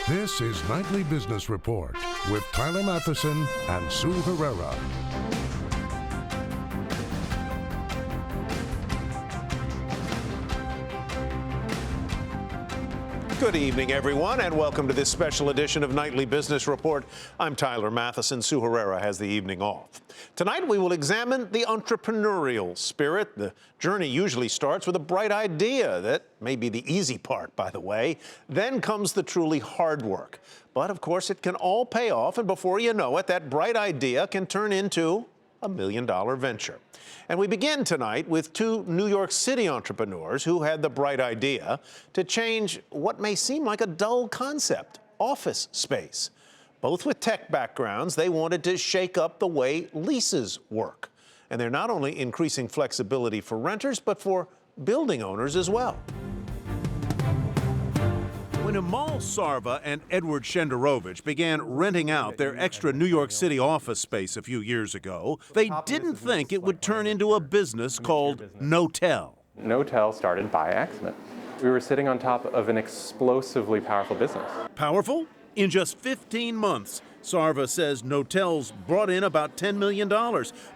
This is Nightly Business Report with Tyler Matheson and Sue Herrera. Good evening, everyone, and welcome to this special edition of Nightly Business Report. I'm Tyler Matheson. Sue Herrera has the evening off. Tonight, we will examine the entrepreneurial spirit. The journey usually starts with a bright idea. That may be the easy part, by the way. Then comes the truly hard work. But, of course, it can all pay off, and before you know it, that bright idea can turn into a $1 million venture. And we begin tonight with two New York City entrepreneurs who had the bright idea to change what may seem like a dull concept, office space. Both with tech backgrounds, they wanted to shake up the way leases work. And they're not only increasing flexibility for renters, but for building owners as well. When Amal Sarva and Edward Shenderovich began renting out their extra New York City office space a few years ago, they didn't think it would turn into a business called Notel. Notel started by accident. We were sitting on top of an explosively powerful business. Powerful? In just 15 months, Sarva says Notel's brought in about $10 million,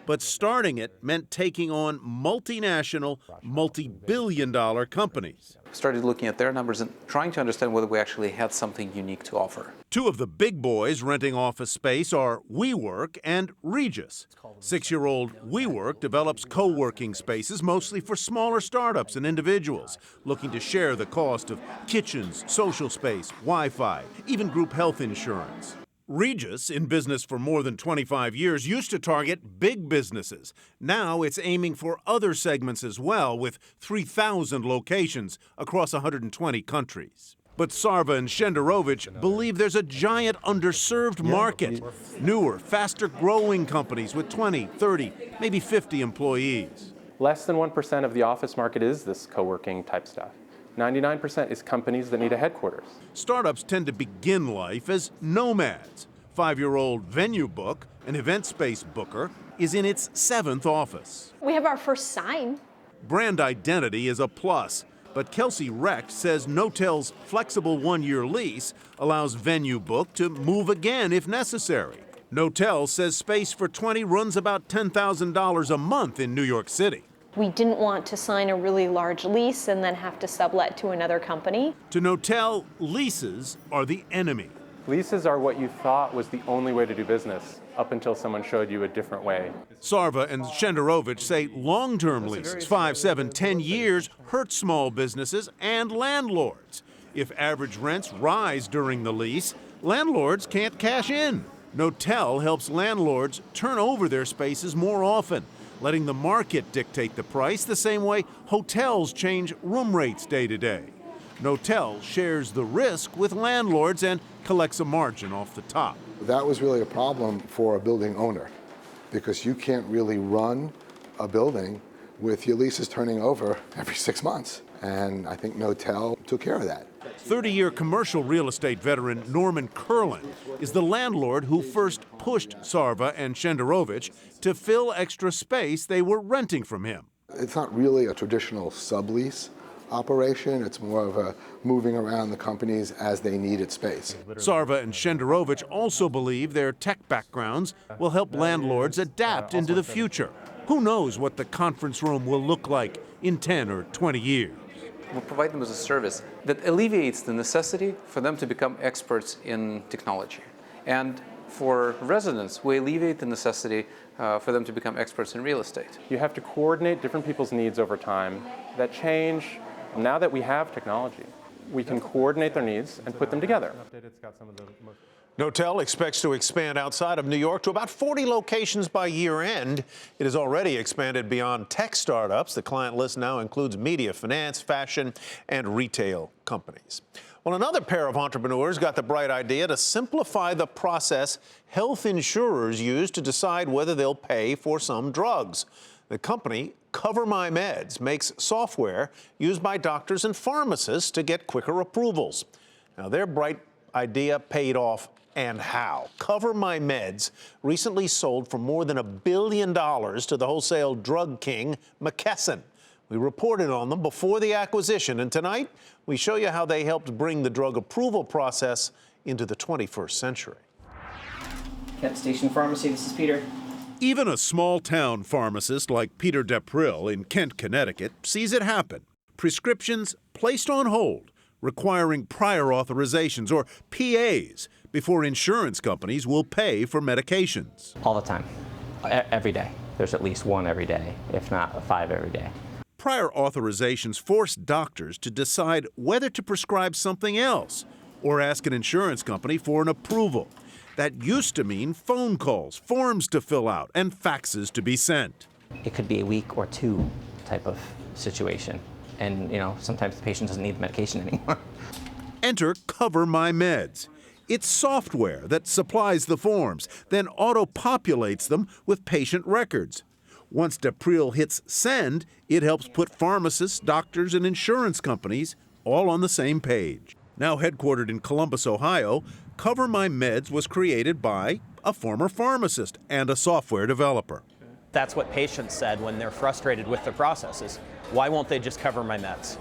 but starting it meant taking on multinational, multi-billion-dollar companies. Started looking at their numbers and trying to understand whether we actually had something unique to offer. Two of the big boys renting office space are WeWork and Regus. 6-year-old WeWork develops co-working spaces mostly for smaller startups and individuals looking to share the cost of kitchens, social space, Wi-Fi, even group health insurance. Regus, in business for more than 25 years, used to target big businesses. Now it's aiming for other segments as well, with 3,000 locations across 120 countries. But Sarva and Shenderovich believe there's a giant underserved market. Newer, faster-growing companies with 20, 30, maybe 50 employees. Less than 1% of the office market is this co-working type stuff. 99% is companies that need a headquarters. Startups tend to begin life as nomads. 5-year-old Venue Book, an event space booker, is in its 7th office. We have our first sign. Brand identity is a plus, but Kelsey Recht says Notel's flexible 1-year lease allows Venue Book to move again if necessary. Notel says space for 20 runs about $10,000 a month in New York City. We didn't want to sign a really large lease and then have to sublet to another company. To Notel, leases are the enemy. Leases are what you thought was the only way to do business up until someone showed you a different way. Sarva and Shenderovich say long-term leases, 5, 7, 10 years, hurt small businesses and landlords. If average rents rise during the lease, landlords can't cash in. Notel helps landlords turn over their spaces more often, letting the market dictate the price the same way hotels change room rates day to day. Notel shares the risk with landlords and collects a margin off the top. That was really a problem for a building owner because you can't really run a building with your leases turning over every 6 months. And I think Notel took care of that. 30-year commercial real estate veteran Norman Curlin is the landlord who first pushed Sarva and Shenderovich to fill extra space they were renting from him. It's not really a traditional sublease operation. It's more of a moving around the companies as they needed space. Sarva and Shenderovich also believe their tech backgrounds will help landlords adapt into the future. Who knows what the conference room will look like in 10 or 20 years? We'll provide them as a service that alleviates the necessity for them to become experts in technology. And for residents, we alleviate the necessity for them to become experts in real estate. You have to coordinate different people's needs over time that change. Now that we have technology, we can coordinate their needs and put them together. Notel expects to expand outside of New York to about 40 locations by year end. It has already expanded beyond tech startups. The client list now includes media, finance, fashion, and retail companies. Well, another pair of entrepreneurs got the bright idea to simplify the process health insurers use to decide whether they'll pay for some drugs. The company, Cover My Meds, makes software used by doctors and pharmacists to get quicker approvals. Now, their bright idea paid off, and how. Cover My Meds recently sold for more than $1 billion to the wholesale drug king, McKesson. We reported on them before the acquisition, and tonight we show you how they helped bring the drug approval process into the 21st century. Kent Station Pharmacy, this is Peter. Even a small-town pharmacist like Peter Depril in Kent, Connecticut, sees it happen. Prescriptions placed on hold, requiring prior authorizations, or PAs, before insurance companies will pay for medications. All the time, every day. There's at least one every day, if not 5 every day. Prior authorizations force doctors to decide whether to prescribe something else or ask an insurance company for an approval. That used to mean phone calls, forms to fill out, and faxes to be sent. It could be a week or 2 type of situation. And, sometimes the patient doesn't need the medication anymore. Enter Cover My Meds. It's software that supplies the forms, then auto-populates them with patient records. Once Depril hits send, it helps put pharmacists, doctors, and insurance companies all on the same page. Now headquartered in Columbus, Ohio, Cover My Meds was created by a former pharmacist and a software developer. That's what patients said when they're frustrated with the processes. Why won't they just cover my meds?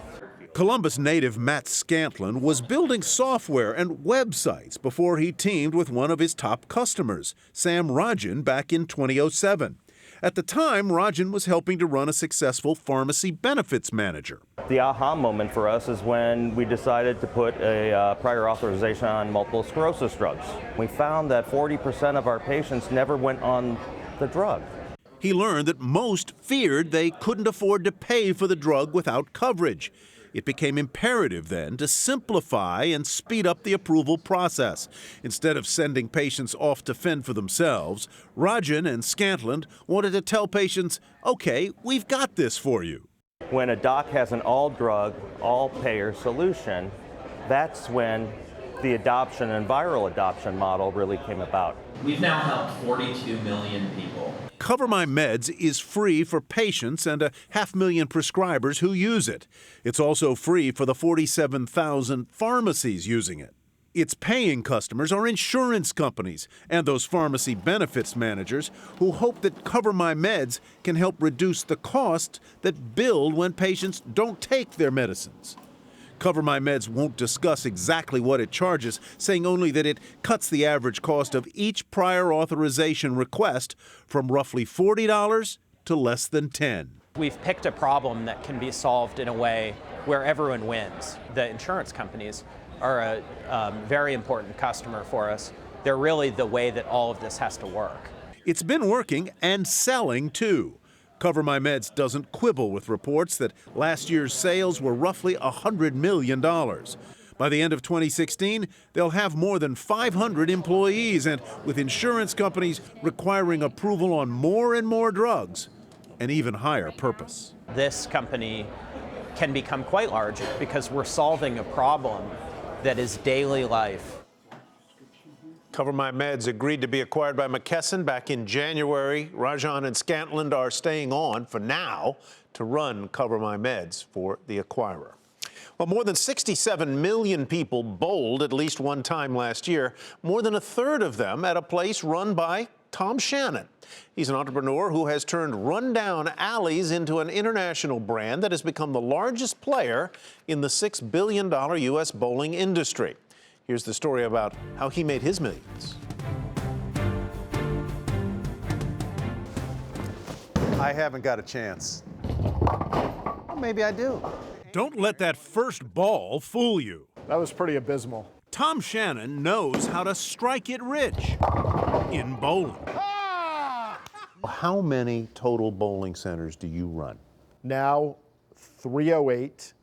Columbus native Matt Scantlin was building software and websites before he teamed with one of his top customers, Sam Rajan, back in 2007. At the time, Rajan was helping to run a successful pharmacy benefits manager. The aha moment for us is when we decided to put a prior authorization on multiple sclerosis drugs. We found that 40% of our patients never went on the drug. He learned that most feared they couldn't afford to pay for the drug without coverage. It became imperative then to simplify and speed up the approval process. Instead of sending patients off to fend for themselves, Rajan and Scantlin wanted to tell patients, okay, we've got this for you. When a doc has an all-drug, all-payer solution, that's when the adoption and viral adoption model really came about. We've now helped 42 million people. Cover My Meds is free for patients and 500,000 prescribers who use it. It's also free for the 47,000 pharmacies using it. Its paying customers are insurance companies and those pharmacy benefits managers who hope that Cover My Meds can help reduce the costs that build when patients don't take their medicines. Cover My Meds won't discuss exactly what it charges, saying only that it cuts the average cost of each prior authorization request from roughly $40 to less than $10. We've picked a problem that can be solved in a way where everyone wins. The insurance companies are a very important customer for us. They're really the way that all of this has to work. It's been working and selling too. Cover My Meds doesn't quibble with reports that last year's sales were roughly $100 million. By the end of 2016, they'll have more than 500 employees, and with insurance companies requiring approval on more and more drugs, an even higher purpose. This company can become quite large because we're solving a problem that is daily life. Cover My Meds agreed to be acquired by McKesson back in January. Rajan and Scantlin are staying on for now to run Cover My Meds for the acquirer. Well, more than 67 million people bowled at least one time last year, more than a third of them at a place run by Tom Shannon. He's an entrepreneur who has turned rundown alleys into an international brand that has become the largest player in the $6 billion U.S. bowling industry. Here's the story about how he made his millions. I haven't got a chance. Well, maybe I do. Don't let that first ball fool you. That was pretty abysmal. Tom Shannon knows how to strike it rich in bowling. How many total bowling centers do you run? Now 308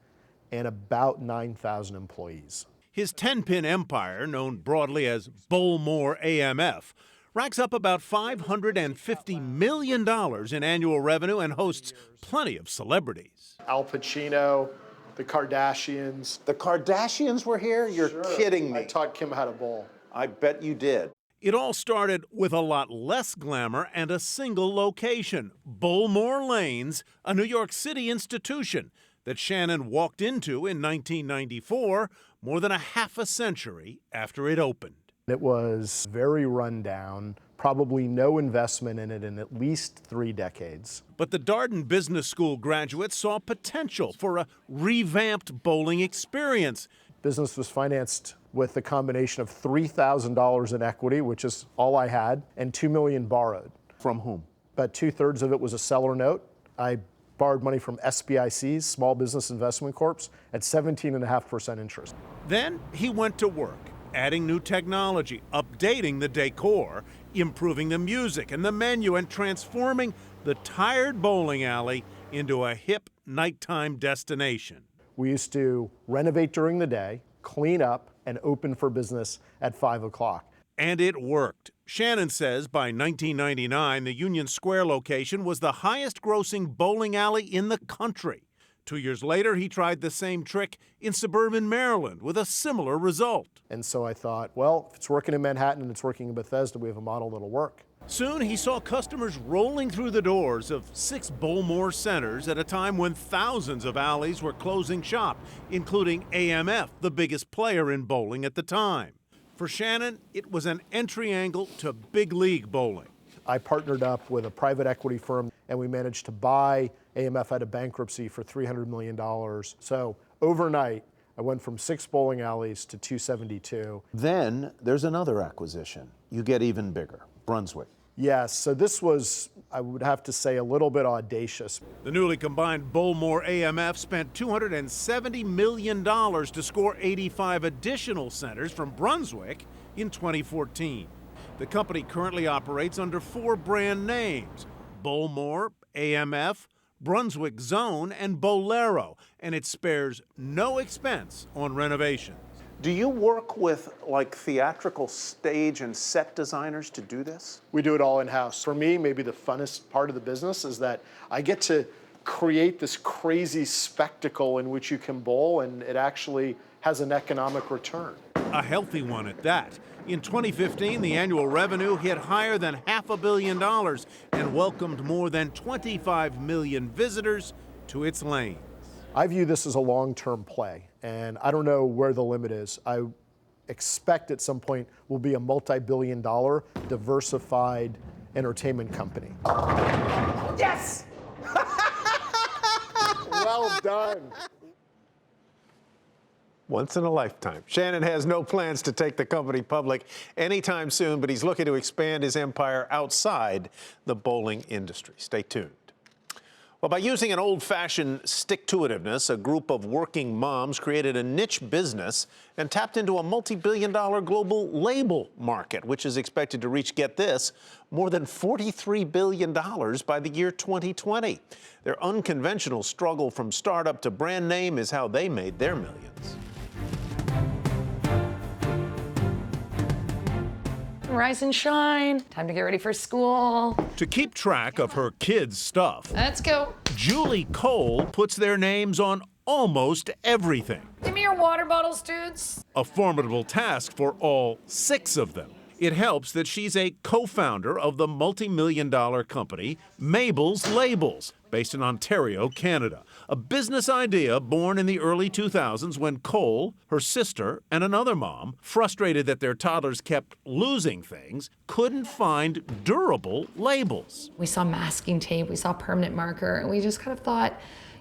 and about 9,000 employees. His 10-pin empire, known broadly as Bowlmore AMF, racks up about $550 million in annual revenue and hosts plenty of celebrities. Al Pacino, the Kardashians. The Kardashians were here? You're kidding me. I taught Kim how to bowl. I bet you did. It all started with a lot less glamour and a single location, Bowlmore Lanes, a New York City institution that Shannon walked into in 1994, more than a half a century after it opened. It was very rundown, probably no investment in it in at least 3 decades. But the Darden Business School graduates saw potential for a revamped bowling experience. Business was financed with a combination of $3,000 in equity, which is all I had, and $2 million borrowed. From whom? About 2/3 of it was a seller note. I borrowed money from SBICs, Small Business Investment Corps, at 17.5% interest. Then he went to work, adding new technology, updating the decor, improving the music and the menu, and transforming the tired bowling alley into a hip nighttime destination. We used to renovate during the day, clean up, and open for business at 5 o'clock. And it worked. Shannon says by 1999, the Union Square location was the highest grossing bowling alley in the country. 2 years later, he tried the same trick in suburban Maryland with a similar result. And so I thought, well, if it's working in Manhattan and it's working in Bethesda, we have a model that'll work. Soon he saw customers rolling through the doors of 6 Bowlmore centers at a time when thousands of alleys were closing shop, including AMF, the biggest player in bowling at the time. For Shannon, it was an entry angle to big league bowling. I partnered up with a private equity firm, and we managed to buy AMF out of bankruptcy for $300 million. So overnight, I went from 6 bowling alleys to 272. Then there's another acquisition. You get even bigger, Brunswick. Yes, so this was, I would have to say, a little bit audacious. The newly combined Bowlmore AMF spent $270 million to score 85 additional centers from Brunswick in 2014. The company currently operates under 4 brand names: Bowlmore, AMF, Brunswick Zone, and Bolero, and it spares no expense on renovations. Do you work with like theatrical stage and set designers to do this? We do it all in-house. For me, maybe the funnest part of the business is that I get to create this crazy spectacle in which you can bowl, and it actually has an economic return. A healthy one at that. In 2015, the annual revenue hit higher than $500 million and welcomed more than 25 million visitors to its lanes. I view this as a long-term play, and I don't know where the limit is. I expect at some point we'll be a multi-billion-dollar diversified entertainment company. Yes! Well done. Once in a lifetime. Shannon has no plans to take the company public anytime soon, but he's looking to expand his empire outside the bowling industry. Stay tuned. Well, by using an old-fashioned stick-to-itiveness, a group of working moms created a niche business and tapped into a multi-billion-dollar global label market, which is expected to reach, get this, more than $43 billion by the year 2020. Their unconventional struggle from startup to brand name is how they made their millions. Rise and shine. Time to get ready for school. To keep track of her kids' stuff, Let's go. Julie Cole puts their names on almost everything. Give me your water bottles, dudes. A formidable task for all 6 of them. It helps that she's a co-founder of the multi-million-dollar company Mabel's Labels, based in Ontario, Canada. A business idea born in the early 2000s when Cole, her sister, and another mom, frustrated that their toddlers kept losing things, couldn't find durable labels. We saw masking tape, we saw permanent marker, and we just kind of thought,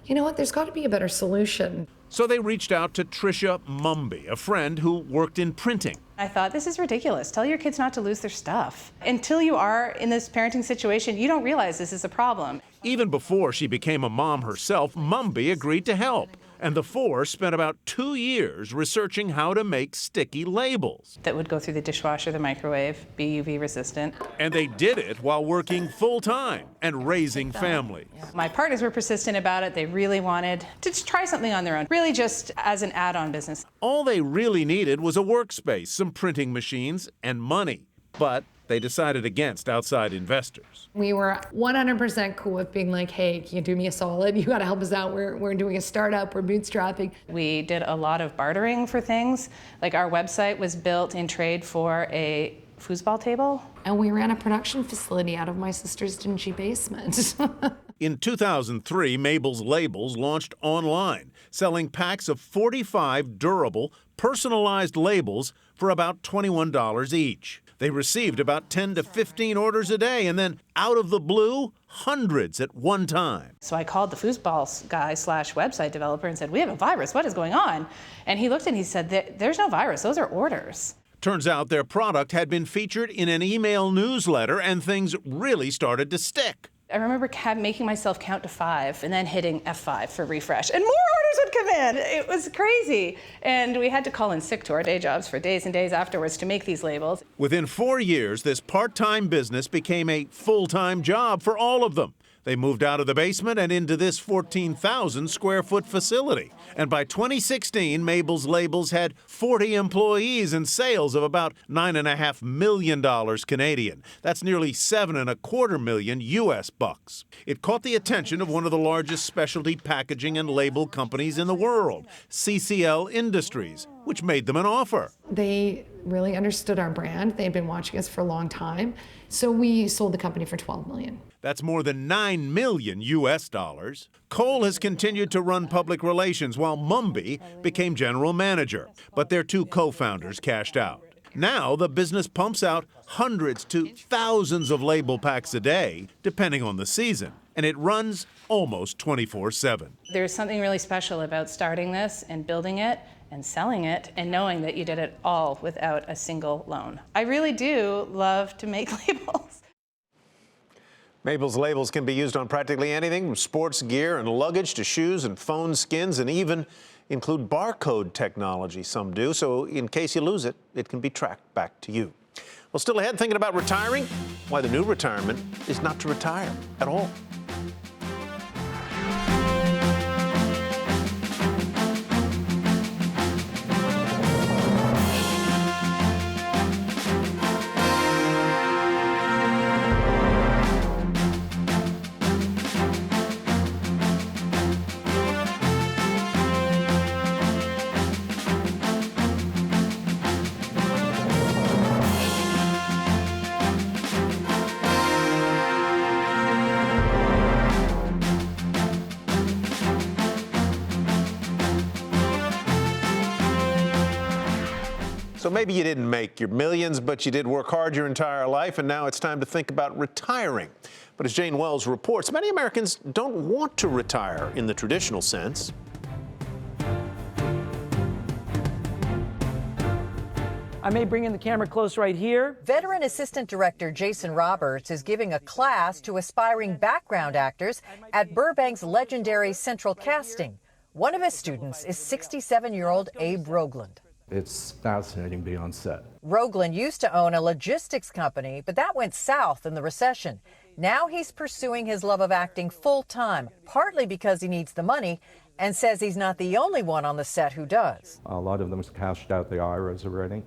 you know what, there's got to be a better solution. So they reached out to Tricia Mumby, a friend who worked in printing. I thought, this is ridiculous. Tell your kids not to lose their stuff. Until you are in this parenting situation, you don't realize this is a problem. Even before she became a mom herself, Mumby agreed to help. And the 4 spent about 2 years researching how to make sticky labels. That would go through the dishwasher, the microwave, be UV resistant. And they did it while working full-time and raising families. My partners were persistent about it. They really wanted to just try something on their own, really just as an add-on business. All they really needed was a workspace, some printing machines, and money. But they decided against outside investors. We were 100% cool with being like, hey, can you do me a solid? You got to help us out. We're doing a startup. We're bootstrapping. We did a lot of bartering for things. Like our website was built in trade for a foosball table. And we ran a production facility out of my sister's dingy basement. In 2003, Mabel's Labels launched online, selling packs of 45 durable, personalized labels for about $21 each. They received about 10 to 15 orders a day, and then out of the blue, hundreds at one time. So I called the foosball guy / website developer and said, we have a virus, what is going on? And he looked and he said, there's no virus, those are orders. Turns out their product had been featured in an email newsletter, and things really started to stick. I remember making myself count to 5 and then hitting F5 for refresh, and more orders would come in. It was crazy. And we had to call in sick to our day jobs for days and days afterwards to make these labels. Within 4 years, this part-time business became a full-time job for all of them. They moved out of the basement and into this 14,000 square foot facility. And by 2016, Mabel's Labels had 40 employees and sales of about $9.5 million Canadian. That's nearly $7.25 million US bucks. It caught the attention of one of the largest specialty packaging and label companies in the world, CCL Industries, which made them an offer. They really understood our brand. They'd been watching us for a long time. So we sold the company for $12 million. That's more than $9 million US dollars. Cole has continued to run public relations while Mumby became general manager. But their 2 co-founders cashed out. Now the business pumps out hundreds to thousands of label packs a day, depending on the season. And it runs almost 24/7. There's something really special about starting this and building it and selling it and knowing that you did it all without a single loan. I really do love to make labels. Mabel's Labels can be used on practically anything from sports gear and luggage to shoes and phone skins, and even include barcode technology, some do. So in case you lose it, it can be tracked back to you. Well, still ahead, thinking about retiring? Why the new retirement is not to retire at all. So maybe you didn't make your millions, but you did work hard your entire life, and now it's time to think about retiring. But as Jane Wells reports, many Americans don't want to retire in the traditional sense. I may bring in the camera close right here. Veteran Assistant Director Jason Roberts is giving a class to aspiring background actors at Burbank's legendary Central Casting. One of his students is 67-year-old Abe Rogland. It's fascinating being on set. Rogland used to own a logistics company, but that went south in the recession. Now he's pursuing his love of acting full-time, partly because he needs the money, and says he's not the only one on the set who does. A lot of them have cashed out the IRAs already.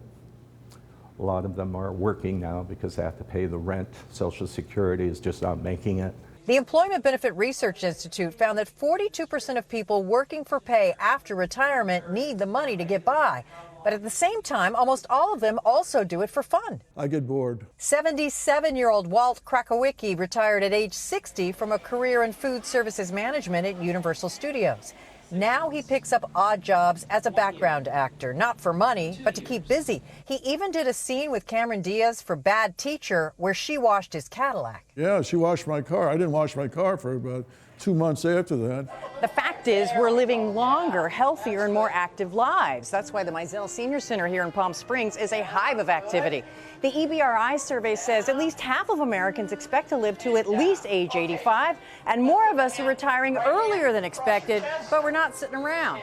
A lot of them are working now because they have to pay the rent. Social Security is just not making it. The Employment Benefit Research Institute found that 42% of people working for pay after retirement need the money to get by. But at the same time, almost all of them also do it for fun. I get bored. 77-year-old Walt Krakowicki retired at age 60 from a career in food services management at Universal Studios. Now he picks up odd jobs as a background actor, not for money, but to keep busy. He even did a scene with Cameron Diaz for Bad Teacher where she washed his Cadillac. Yeah, she washed my car. I didn't wash my car for about 2 months after that. The fact is, we're living longer, healthier, and more active lives. That's why the Mizell Senior Center here in Palm Springs is a hive of activity. The EBRI survey says at least half of Americans expect to live to at least age 85, and more of us are retiring earlier than expected, but we're not sitting around.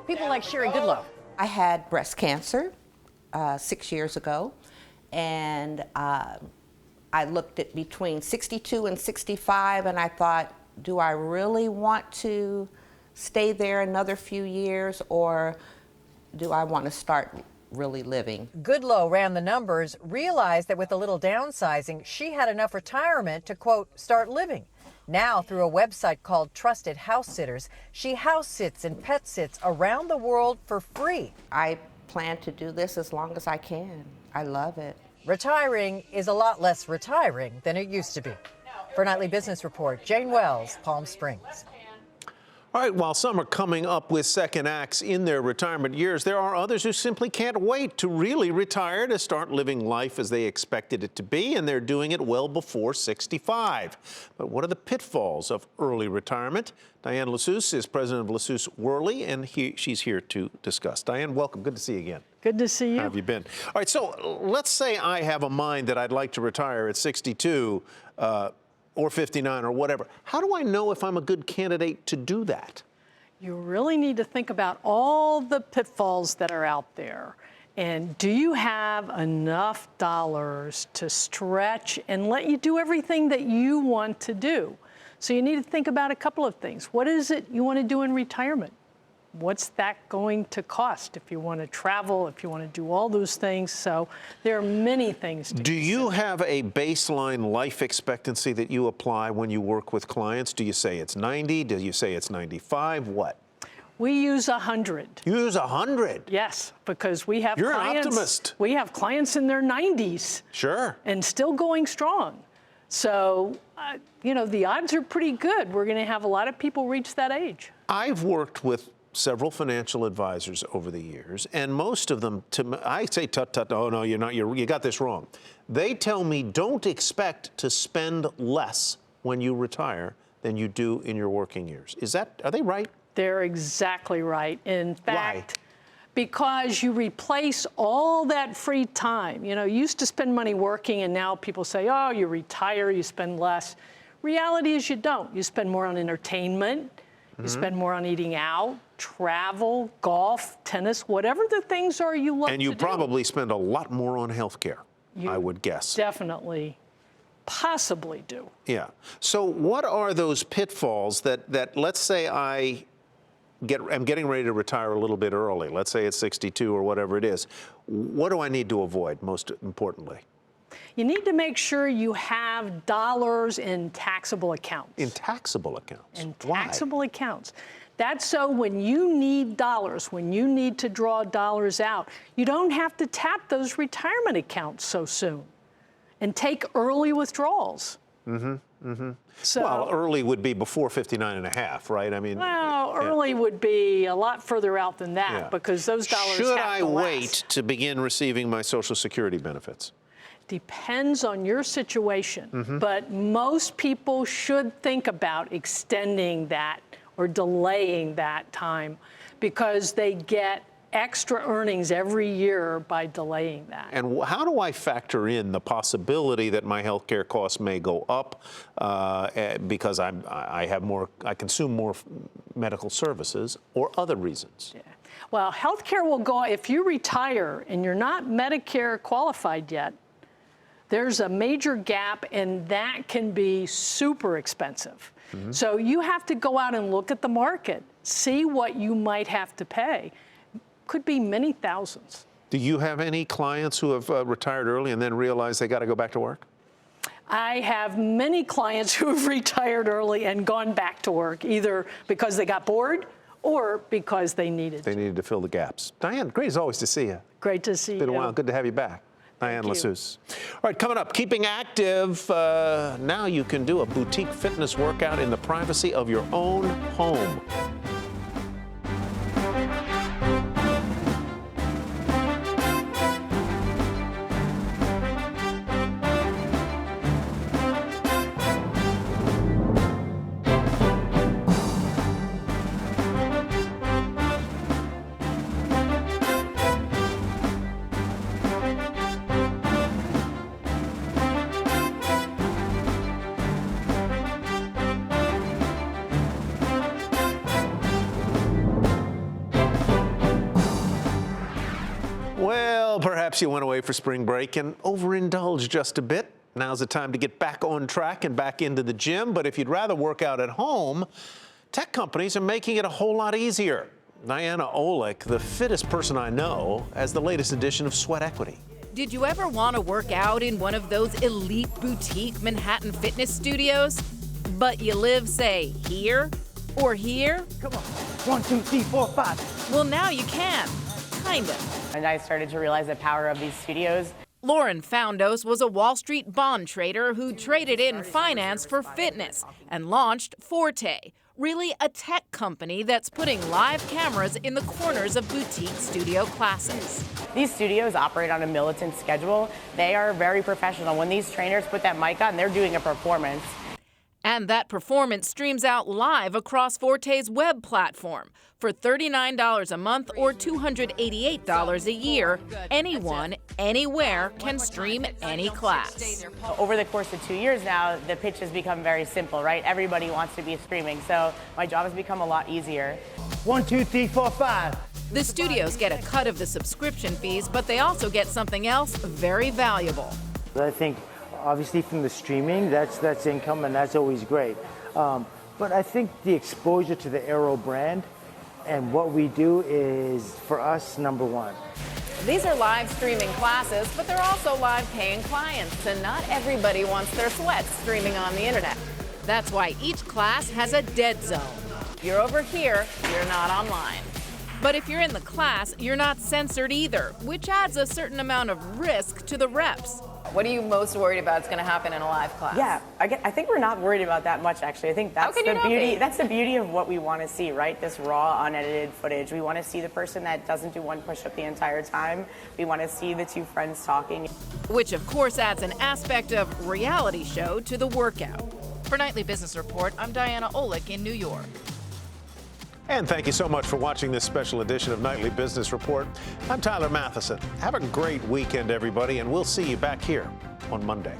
People like Sherry Goodlow. I had breast cancer 6 years ago, and I looked at between 62 and 65, and I thought, do I really want to stay there another few years, or do I want to start really living? Goodlow ran the numbers, realized that with a little downsizing, she had enough retirement to, quote, start living. Now, through a website called Trusted House Sitters, she house sits and pet sits around the world for free. I plan to do this as long as I can. I love it. Retiring is a lot less retiring than it used to be. For Nightly Business Report, Jane Wells, Palm Springs. All All right, while some are coming up with second acts in their retirement years, there are others who simply can't wait to really retire, to start living life as they expected it to be, and they're doing it well before 65. But what are the pitfalls of early retirement? Diane Lassus is president of Lassus Worley, and she's here to discuss. Diane, welcome. Good to see you again. Good to see you. How have you been? All right, so let's say I have a mind that I'd like to retire at 62 or 59 or whatever. How do I know if I'm a good candidate to do that? You really need to think about all the pitfalls that are out there. And do you have enough dollars to stretch and let you do everything that you want to do? So you need to think about a couple of things. What is it you want to do in retirement? What's that going to cost if you want to travel, if you want to do all those things? So there are many things to Do you have a baseline life expectancy that you apply when you work with clients? Do you say it's 90? Do you say it's 95? What? We use 100. You use 100? Yes, because we have You're clients. an optimist. We have clients in their 90s. Sure. And still going strong. So, you know, the odds are pretty good. We're going to have a lot of people reach that age. I've worked with several financial advisors over the years, and most of them, I say, tut, tut, oh, no, you're not, you got this wrong. They tell me don't expect to spend less when you retire than you do in your working years. Are they right? They're exactly right. In fact, because you replace all that free time. You know, you used to spend money working, and now people say, oh, you retire, you spend less. Reality is you don't. You spend more on entertainment. You spend more on eating out, travel, golf, tennis, whatever the things are you love to do. And you probably spend a lot more on health care, I would guess. Definitely, possibly do. Yeah. So what are those pitfalls that let's say I'm getting ready to retire a little bit early, let's say it's 62 or whatever it is. What do I need to avoid, most importantly? You need to make sure you have dollars in taxable accounts. In taxable accounts? In taxable accounts. That's so when you need dollars, when you need to draw dollars out, you don't have to tap those retirement accounts so soon and take early withdrawals. So, well, early would be before 59 and a half, right? I mean, well, early would be a lot further out than that because those dollars Should have I to wait last. to begin receiving my Social Security benefits? Depends on your situation, but most people should think about extending that or delaying that time because they get extra earnings every year by delaying that. And how do I factor in the possibility that my health care costs may go up because I consume more medical services or other reasons? Yeah. Well, health care will go, if you retire and you're not Medicare qualified yet, there's a major gap, and that can be super expensive. So you have to go out and look at the market, see what you might have to pay. Could be many thousands. Do you have any clients who have retired early and then realized they got to go back to work? I have many clients who have retired early and gone back to work, either because they got bored or because they needed They needed to fill the gaps. Diane, great as always to see you. Great to see you. It's been a while. Good to have you back. Diane Lassus. All right, coming up, keeping active. Now you can do a boutique fitness workout in the privacy of your own home. Well, perhaps you went away for spring break and overindulged just a bit. Now's the time to get back on track and back into the gym. But if you'd rather work out at home, tech companies are making it a whole lot easier. Diana Olick, the fittest person I know, has the latest edition of Sweat Equity. Did you ever want to work out in one of those elite boutique Manhattan fitness studios? But you live, say, here or here? Come on. 1, 2, 3, 4, 5. Well, now you can. Kind of. And I started to realize the power of these studios. Lauren Foundos was a Wall Street bond trader who traded in finance for fitness and launched Forte, Really a tech company that's putting live cameras in the corners of boutique studio classes. These studios operate on a militant schedule. They are very professional. When these trainers put that mic on, they're doing a performance. And that performance streams out live across Forte's web platform. For $39 a month or $288 a year, anyone, anywhere can stream any class. Over the course of 2 years now, the pitch has become very simple, right? Everybody wants to be streaming, so my job has become a lot easier. 1, 2, 3, 4, 5. The studios get a cut of the subscription fees, but they also get something else very valuable. I think, obviously, from the streaming, that's income, and that's always great. But I think the exposure to the Aero brand and what we do is, for us, number one. These are live streaming classes, but they're also live paying clients, and not everybody wants their sweats streaming on the internet. That's why each class has a dead zone. If you're over here, you're not online. But if you're in the class, you're not censored either, which adds a certain amount of risk to the reps. What are you most worried about is going to happen in a live class? Yeah, I think we're not worried about that much, actually. I think that's the beauty. That's the beauty of what we want to see, right? This raw, unedited footage. We want to see the person that doesn't do one push-up the entire time. We want to see the two friends talking. Which, of course, adds an aspect of reality show to the workout. For Nightly Business Report, I'm Diana Olick in New York. And thank you so much for watching this special edition of Nightly Business Report. I'm Tyler Matheson. Have a great weekend, everybody, and we'll see you back here on Monday.